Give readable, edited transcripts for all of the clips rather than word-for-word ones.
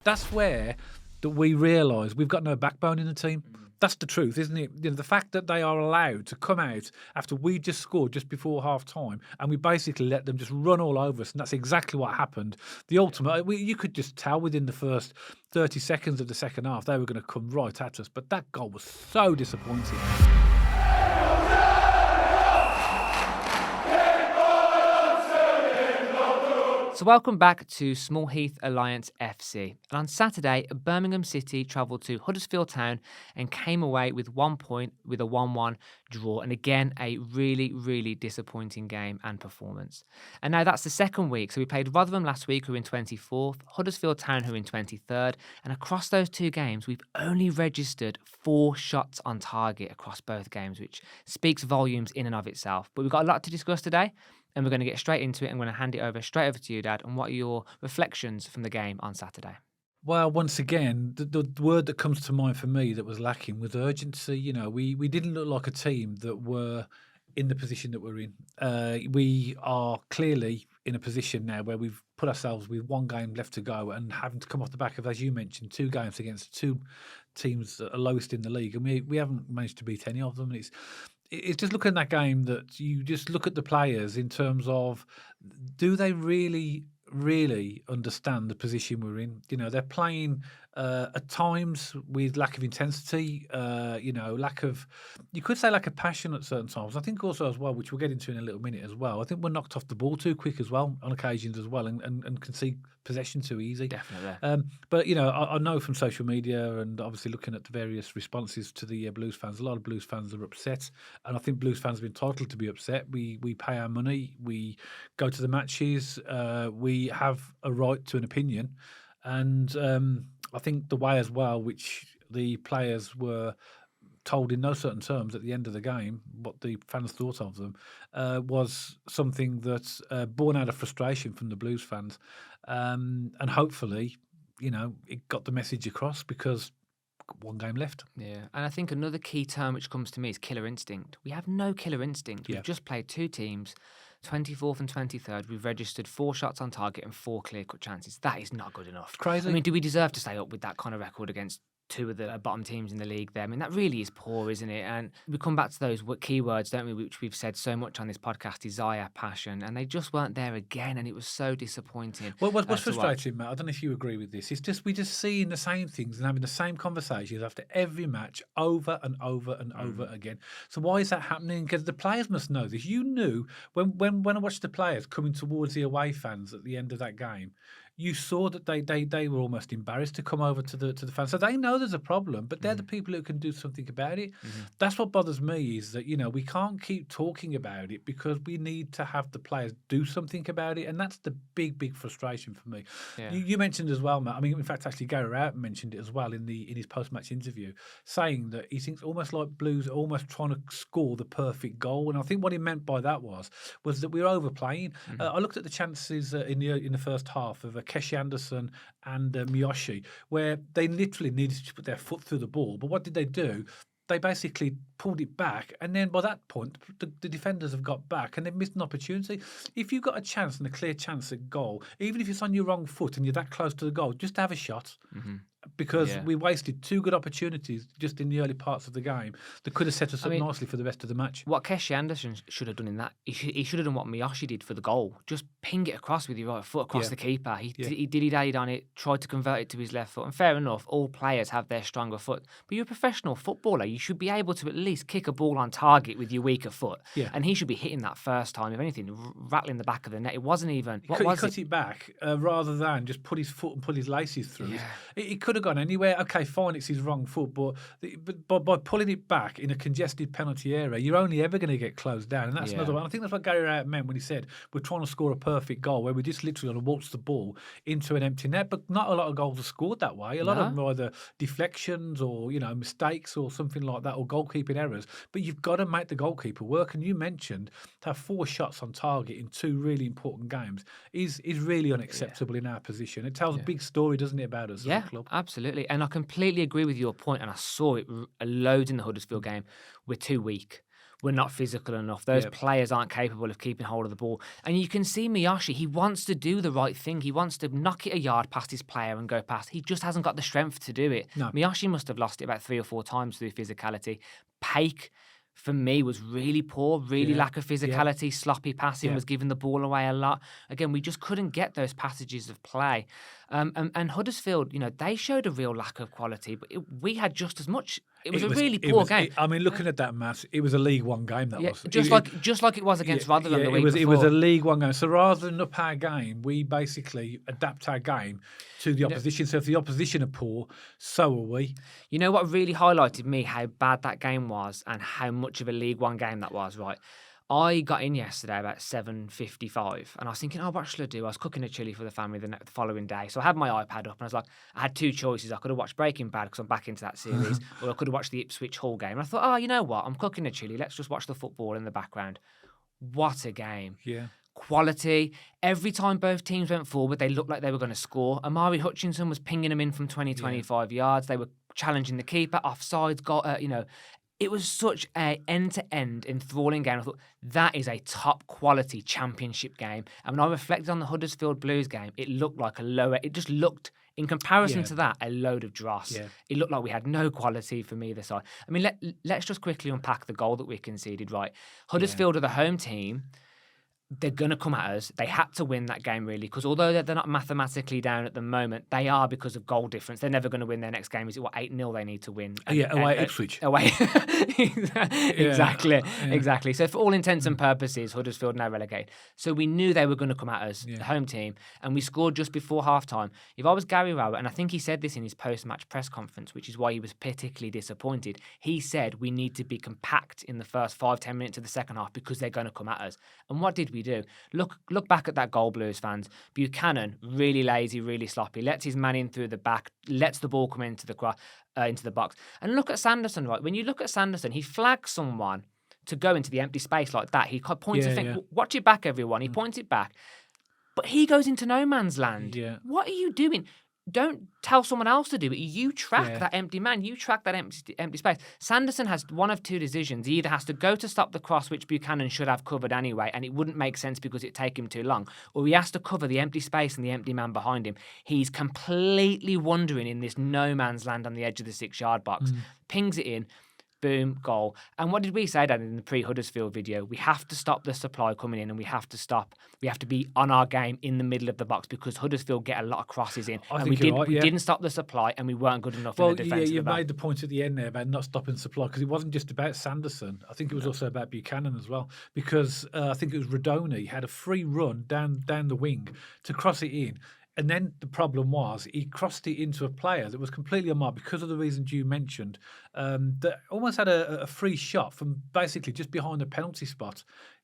That's where that we realise we've got no backbone in the team. That's the truth, isn't it? The fact that they are allowed to come out after we just scored just before half time and we basically let them just run all over us, and that's exactly what happened. The ultimate, you could just tell within the first 30 seconds of the second half they were going to come right at us, but that goal was so disappointing. So welcome back to Small Heath Alliance FC. And on Saturday, Birmingham City travelled to Huddersfield Town and came away with 1 point with a 1-1 draw. And again, a really, really disappointing game and performance. And now that's the second week. So we played Rotherham last week, who are in 24th, Huddersfield Town, who are in 23rd. And across those two games, we've only registered 4 shots on target across both games, which speaks volumes in and of itself. But we've got a lot to discuss today. And we're going to get straight into it. I'm going to hand it straight over to you, Dad. And what are your reflections from the game on Saturday? Well, once again, the word that comes to mind for me that was lacking was urgency. You know, we didn't look like a team that were in the position that we're in. We are clearly in a position now where we've put ourselves with 1 game left to go and having to come off the back of, as you mentioned, 2 games against 2 teams that are lowest in the league. And we haven't managed to beat any of them. And it's just looking at that game that you just look at the players in terms of, do they really understand the position we're in? You know, they're playing at times with lack of intensity, lack of, you could say lack of passion at certain times. I think also as well, which we'll get into in a little minute as well, I think we're knocked off the ball too quick as well on occasions as well and can see possession too easy. Definitely. But, you know, I know from social media and obviously looking at the various responses to the Blues fans, a lot of Blues fans are upset. And I think Blues fans are entitled to be upset. We pay our money. We go to the matches. We have a right to an opinion. And I think the way as well, which the players were told in no certain terms at the end of the game, what the fans thought of them, was something that's born out of frustration from the Blues fans. And hopefully, you know, it got the message across because 1 game left. Yeah. And I think another key term which comes to me is killer instinct. We have no killer instinct. We've just played 2 teams, 24th and 23rd. We've registered 4 shots on target and 4 clear-cut chances. That is not good enough. Crazy. I mean, do we deserve to stay up with that kind of record against 2 of the bottom teams in the league there? I mean, that really is poor, isn't it? And we come back to those key words, don't we, which we've said so much on this podcast, desire, passion, and they just weren't there again, and it was so disappointing. Well, what's frustrating, Matt, I don't know if you agree with this, it's just we just seeing the same things and having the same conversations after every match over and over and over again. So why is that happening? Because the players must know this. You knew when I watched the players coming towards the away fans at the end of that game, you saw that they were almost embarrassed to come over to the fans. So they know there's a problem, but they're the people who can do something about it. That's what bothers me, is that, you know, we can't keep talking about it because we need to have the players do something about it. And that's the big frustration for me. Yeah. You mentioned as well, Matt, I mean, in fact, actually Gary Rowett mentioned it as well in his post-match interview, saying that he thinks almost like Blues are almost trying to score the perfect goal. And I think what he meant by that was that we were overplaying. I looked at the chances in the first half of Keshi Anderson and Miyoshi, where they literally needed to put their foot through the ball. But what did they do? They basically pulled it back, and then by that point, the defenders have got back and they've missed an opportunity. If you've got a chance and a clear chance at goal, even if it's on your wrong foot and you're that close to the goal, just have a shot. Because we wasted 2 good opportunities just in the early parts of the game that could have set us up nicely for the rest of the match. What Keshi Anderson should have done in that, he should have done what Miyoshi did for the goal. Just ping it across with your right foot across the keeper. He dilly-dallied on it, tried to convert it to his left foot. And fair enough, all players have their stronger foot. But you're a professional footballer. You should be able to at least kick a ball on target with your weaker foot. Yeah. And he should be hitting that first time, if anything, rattling the back of the net. It wasn't even... He cut it back rather than just put his foot and pull his laces through. Yeah. It could have gone anywhere. Okay, fine, it's his wrong foot, but by pulling it back in a congested penalty area, you're only ever going to get closed down. And that's another one. I think that's what Gary Rowett meant when he said we're trying to score a perfect goal, where we're just literally going to waltz the ball into an empty net. But not a lot of goals are scored that way. A lot of them are either deflections or, you know, mistakes or something like that, or goalkeeping errors. But you've got to make the goalkeeper work. And you mentioned to have 4 shots on target in 2 really important games is really unacceptable in our position. It tells a big story, doesn't it, about us as a club? Absolutely. And I completely agree with your point, and I saw it loads in the Huddersfield game. We're too weak. we're not physical enough. Those players aren't capable of keeping hold of the ball. And you can see Miyoshi, he wants to do the right thing. He wants to knock it a yard past his player and go past. He just hasn't got the strength to do it. No. Miyoshi must have lost it about 3 or 4 times through physicality. Paik, for me, was really poor, really lack of physicality, sloppy passing, was giving the ball away a lot. Again, we just couldn't get those passages of play. And Huddersfield, they showed a real lack of quality, but we had just as much. It was a really poor game. Looking at that match, it was a League One game. That was just like it was against Rotherham the week before. It was a League One game. So rather than up our game, we basically adapt our game to the opposition. So if the opposition are poor, so are we. You know what really highlighted me how bad that game was and how much of a League One game that was, right? I got in yesterday about 7:55 and I was thinking, what should I do? I was cooking a chilli for the family the following day. So I had my iPad up and I was like, I had 2 choices. I could have watched Breaking Bad because I'm back into that series, or I could have watched the Ipswich Hull game. And I thought, you know what? I'm cooking a chilli. Let's just watch the football in the background. What a game. Yeah. Quality. Every time both teams went forward, they looked like they were going to score. Amari Hutchinson was pinging them in from 20, 25 yards. They were challenging the keeper, offsides, It was such an end-to-end enthralling game. I thought, that is a top-quality championship game. And when I reflected on the Huddersfield Blues game, it looked like it just looked, in comparison to that, a load of dross. Yeah. It looked like we had no quality from either side. I mean, let's just quickly unpack the goal that we conceded, right? Huddersfield are the home team. They're going to come at us. They had to win that game, really, because although they're not mathematically down at the moment, they are because of goal difference. They're never going to win their next game. Is it 8-0 they need to win? Away at Ipswich. Away. Exactly. So for all intents and purposes, Huddersfield now relegated. So we knew they were going to come at us, the home team, and we scored just before half-time. If I was Gary Rowett, and I think he said this in his post-match press conference, which is why he was particularly disappointed, he said we need to be compact in the first 5-10 minutes of the second half because they're going to come at us. And what did we do? Look back at that goal, Blues fans. Buchanan, really lazy, really sloppy, lets his man in through the back, lets the ball come into the box. And look at Sanderson, right? When you look at Sanderson, he flags someone to go into the empty space like that. He points a finger. Watch it back, everyone. He points it back. But he goes into no man's land. Yeah. What are you doing? Don't tell someone else to do it. You track that empty man. You track that empty space. Sanderson has one of 2 decisions. He either has to go to stop the cross, which Buchanan should have covered anyway, and it wouldn't make sense because it'd take him too long, or he has to cover the empty space and the empty man behind him. He's completely wandering in this no man's land on the edge of the 6-yard box. Pings it in. Boom, goal. And what did we say, Dan, in the pre-Huddersfield video? We have to stop the supply coming in and we have to be on our game in the middle of the box because Huddersfield get a lot of crosses in. We didn't stop the supply and we weren't good enough in the defence. You made the point at the end there about not stopping supply because it wasn't just about Sanderson. I think it was also about Buchanan as well because I think it was Rodoni had a free run down the wing to cross it in. And then the problem was he crossed it into a player that was completely unmarked because of the reasons you mentioned, that almost had a free shot from basically just behind the penalty spot.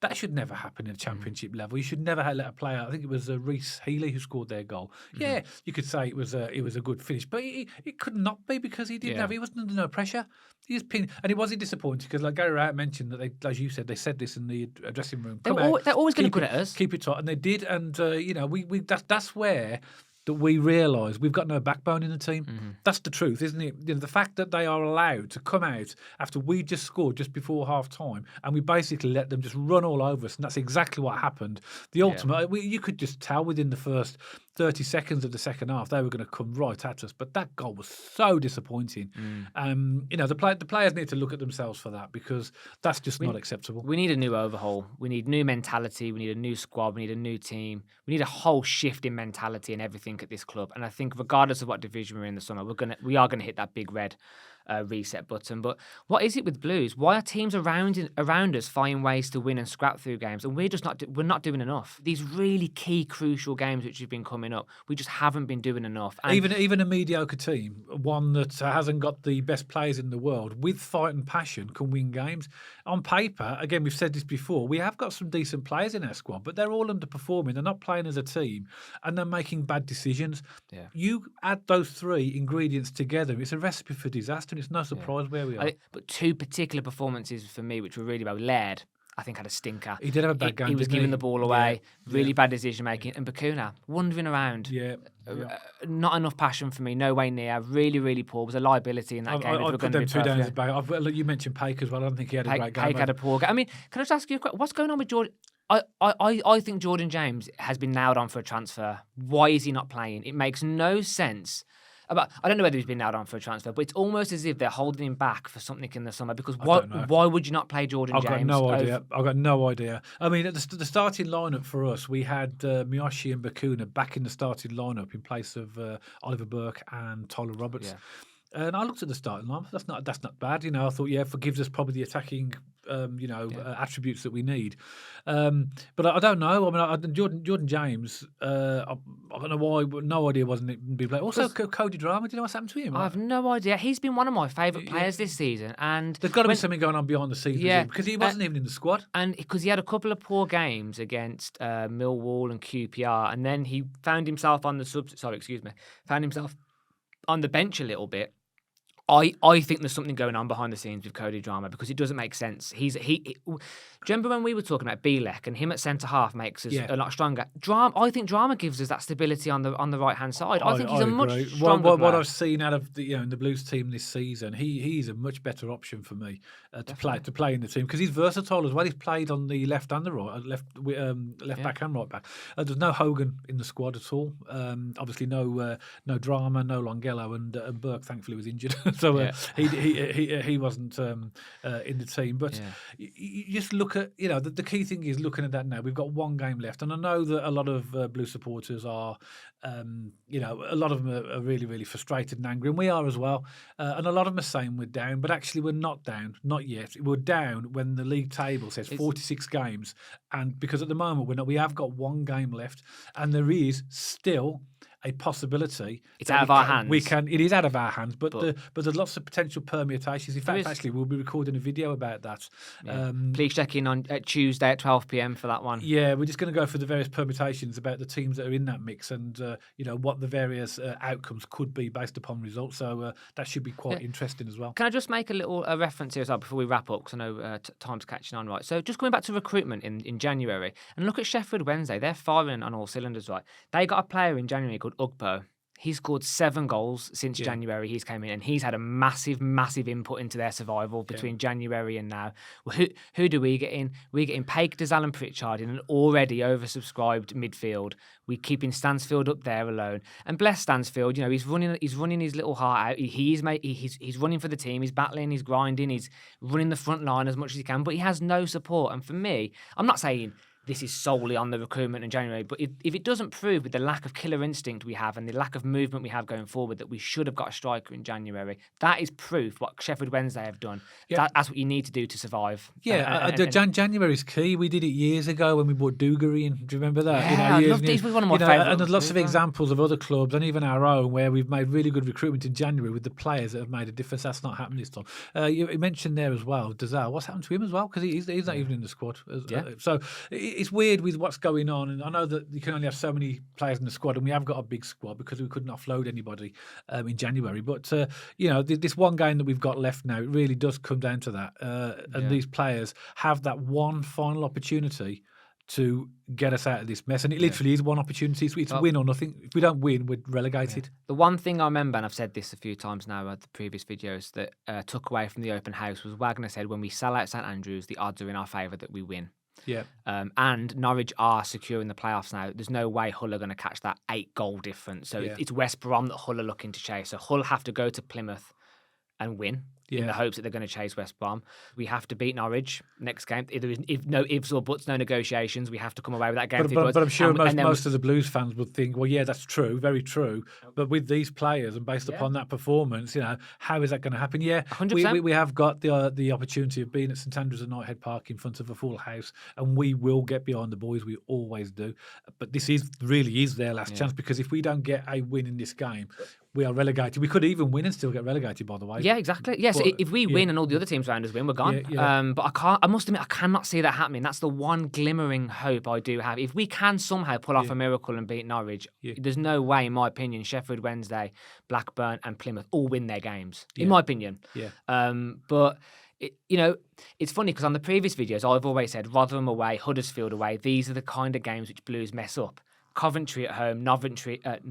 That should never happen in a championship level. You should never let a player. I think it was Reece Healy who scored their goal. Yeah, you could say it was a good finish, but it could not be because he he wasn't under no pressure. He was pinned, and it wasn't disappointing because, like Gary Rowett mentioned, that they, as you said, they said this in the dressing room. They're always going to put it at us. Keep it tight, and they did. And that's where that we realise we've got no backbone in the team. That's the truth, isn't it? The fact that they are allowed to come out after we just scored just before half time and we basically let them just run all over us, and that's exactly what happened. The ultimate, you could just tell within the first 30 seconds of the second half they were going to come right at us, but that goal was so disappointing. The players need to look at themselves for that because that's just not acceptable. We need a new overhaul. We need new mentality. We need a new squad. We need a new team. We need a whole shift in mentality and everything at this club. And I think regardless of what division we're in the summer, we are going to hit that big red reset button. But what is it with Blues? Why are teams around us finding ways to win and scrap through games, and we're not doing enough? These really key, crucial games which have been coming up, we just haven't been doing enough. And even a mediocre team, one that hasn't got the best players in the world, with fight and passion, can win games. On paper, again, we've said this before, we have got some decent players in our squad, but they're all underperforming. They're not playing as a team, and they're making bad decisions. Yeah. You add those 3 ingredients together, it's a recipe for disaster. It's no surprise where we are. But 2 particular performances for me, which were really bad. Laird, I think, had a stinker. He did have a bad game, He was didn't giving he? the ball away, Yeah, really yeah. bad decision making, and Bakuna wandering around. Yeah. Not enough passion for me, no way near. Really, really poor. Was a liability in that game. I put them two down as a bad. You mentioned Pake as well. I don't think he had a great game. Pake had a poor game. I mean, can I just ask you a question? What's going on with Jordan? I think Jordan James has been nailed on for a transfer. Why is he not playing? It makes no sense. I don't know whether he's been nailed on for a transfer, but it's almost as if they're holding him back for something in the summer. Because why would you not play Jordan James? I've got no idea. I mean, at the starting lineup for us, we had Miyoshi and Bakuna back in the starting lineup in place of Oliver Burke and Tyler Roberts. Yeah. And I looked at the starting lineup. That's not bad. I thought, gives us probably the attacking, attributes that we need. But I don't know. I mean, Jordan James. I don't know why. No idea wasn't being played. Also, Cody Drama. Do you know what's happened to him? I have no idea. He's been one of my favourite players this season, and there's got to be something going on behind the scenes with him because he wasn't even in the squad. And because he had a couple of poor games against Millwall and QPR, and then he found himself on the found himself on the bench a little bit. I think there's something going on behind the scenes with Cody Drama because it doesn't make sense. Do you remember when we were talking about Bielek and him at centre half makes us a lot stronger? I think Drama gives us that stability on the right hand side. I think he's a much stronger player. What I've seen out of the in the Blues team this season, he's a much better option for me to play in the team because he's versatile as well. He's played on the left and the right, left back and right back. There's no Hogan in the squad at all. Obviously no Drama, no Longello, and Burke thankfully was injured. So he wasn't in the team. But you just look at, the key thing is looking at that now. We've got one game left. And I know that a lot of Blue supporters are, a lot of them are really, really frustrated and angry. And we are as well. And a lot of them are saying we're down. But actually we're not down. Not yet. We're down when the league table says 46 games. And because at the moment we have got one game left. And there is still a possibility. It's out of our hands. It is out of our hands, but there's lots of potential permutations. In fact, actually, we'll be recording a video about that. Yeah. Please check in on Tuesday at 12 p.m. for that one. Yeah, we're just going to go through the various permutations about the teams that are in that mix and what the various outcomes could be based upon results. So that should be quite interesting as well. Can I just make a little reference here as well before we wrap up? Because I know time's catching on, right? So just going back to recruitment in January and look at Sheffield Wednesday. They're firing on all cylinders, right? They got a player in January called Ugbo. He's scored 7 goals since January. He's came in and he's had a massive, massive input into their survival between January and now. Well, who do we get in? We get in Paik, Dazal and Pritchard in an already oversubscribed midfield. We're keeping Stansfield up there alone. And bless Stansfield, he's running his little heart out. He's running for the team. He's battling, he's grinding, he's running the front line as much as he can. But he has no support. And for me, I'm not saying this is solely on the recruitment in January. But if it doesn't prove with the lack of killer instinct we have and the lack of movement we have going forward that we should have got a striker in January, that is proof what Sheffield Wednesday have done. Yeah. That's what you need to do to survive. Yeah, January's key. We did it years ago when we bought Dugarry in. Do you remember that? Yeah, I love these. He's one of my favourite. And there's lots of examples of other clubs and even our own where we've made really good recruitment in January with the players that have made a difference. That's not happened this time. You mentioned there as well, Dazal. What's happened to him as well? Because he's not even in the squad. So it's weird with what's going on, and I know that you can only have so many players in the squad, and we have got a big squad because we couldn't offload anybody in January. But this one game that we've got left now, it really does come down to that, and these players have that one final opportunity to get us out of this mess, and it literally is one opportunity. It's win or nothing. If we don't win, we're relegated. The one thing I remember, and I've said this a few times now at the previous videos, that took away from the open house was Wagner said when we sell out St Andrews, the odds are in our favour that we win. Yeah. And Norwich are secure in the playoffs now. There's no way Hull are going to catch that 8-goal difference. So it's West Brom that Hull are looking to chase. So Hull have to go to Plymouth and win in the hopes that they're going to chase West Brom. We have to beat Norwich next game. If no ifs or buts, no negotiations. We have to come away with that game. But I'm sure most of the Blues fans would think, well, yeah, that's true, very true. But with these players and based upon that performance, how is that going to happen? Yeah, 100%. we have got the opportunity of being at St Andrews and Knighthead Park in front of a full house, and we will get behind the boys. We always do. But this really is their last chance, because if we don't get a win in this game, we are relegated. We could even win and still get relegated, by the way. Yeah, exactly. Yeah, course, But if we win and all the other teams around us win, we're gone. Yeah. But I must admit, I cannot see that happening. That's the one glimmering hope I do have. If we can somehow pull off a miracle and beat Norwich, there's no way, in my opinion, Sheffield Wednesday, Blackburn and Plymouth all win their games, in my opinion. But it's funny because on the previous videos, I've always said Rotherham away, Huddersfield away. These are the kind of games which Blues mess up. Coventry at home, Coventry at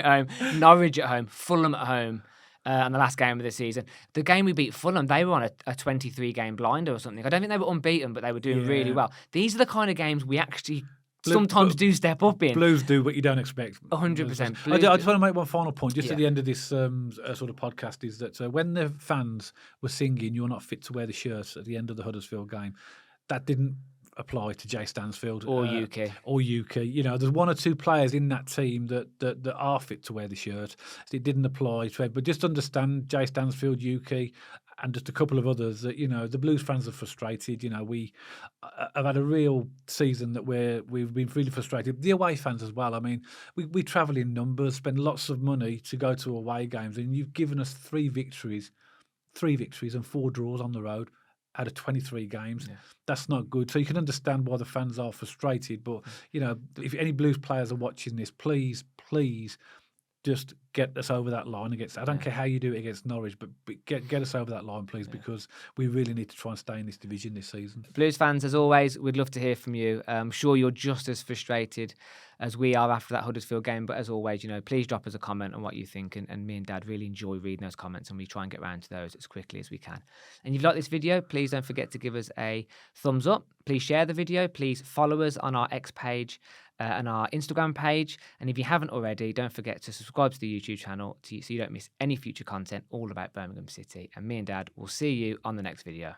home, Norwich at home, Fulham at home. On the last game of the season, the game we beat Fulham, they were on a 23-game blinder or something. I don't think they were unbeaten, but they were doing really well. These are the kind of games we actually sometimes do step up in. Blues do what you don't expect. 100%. I just want to make one final point, just at the end of this sort of podcast, is that when the fans were singing "You're not fit to wear the shirts" at the end of the Huddersfield game, that didn't apply to Jay Stansfield or UK. There's one or two players in that team that are fit to wear the shirt. It didn't apply to it, but just understand Jay Stansfield, UK, and just a couple of others that the Blues fans are frustrated. We have had a real season that we've been really frustrated. The away fans as well. I mean, we travel in numbers, spend lots of money to go to away games, and you've given us 3 victories and 4 draws on the road out of 23 games. That's not good. So you can understand why the fans are frustrated. But, if any Blues players are watching this, please just get us over that line against. I don't care how you do it against Norwich, but get us over that line, please, because we really need to try and stay in this division this season. Blues fans, as always, we'd love to hear from you. I'm sure you're just as frustrated as we are after that Huddersfield game. But as always, please drop us a comment on what you think. And me and Dad really enjoy reading those comments, and we try and get around to those as quickly as we can. And if you like this video, please don't forget to give us a thumbs up. Please share the video. Please follow us on our X page and our Instagram page. And if you haven't already, don't forget to subscribe to the YouTube channel so you don't miss any future content all about Birmingham City. And me and Dad will see you on the next video.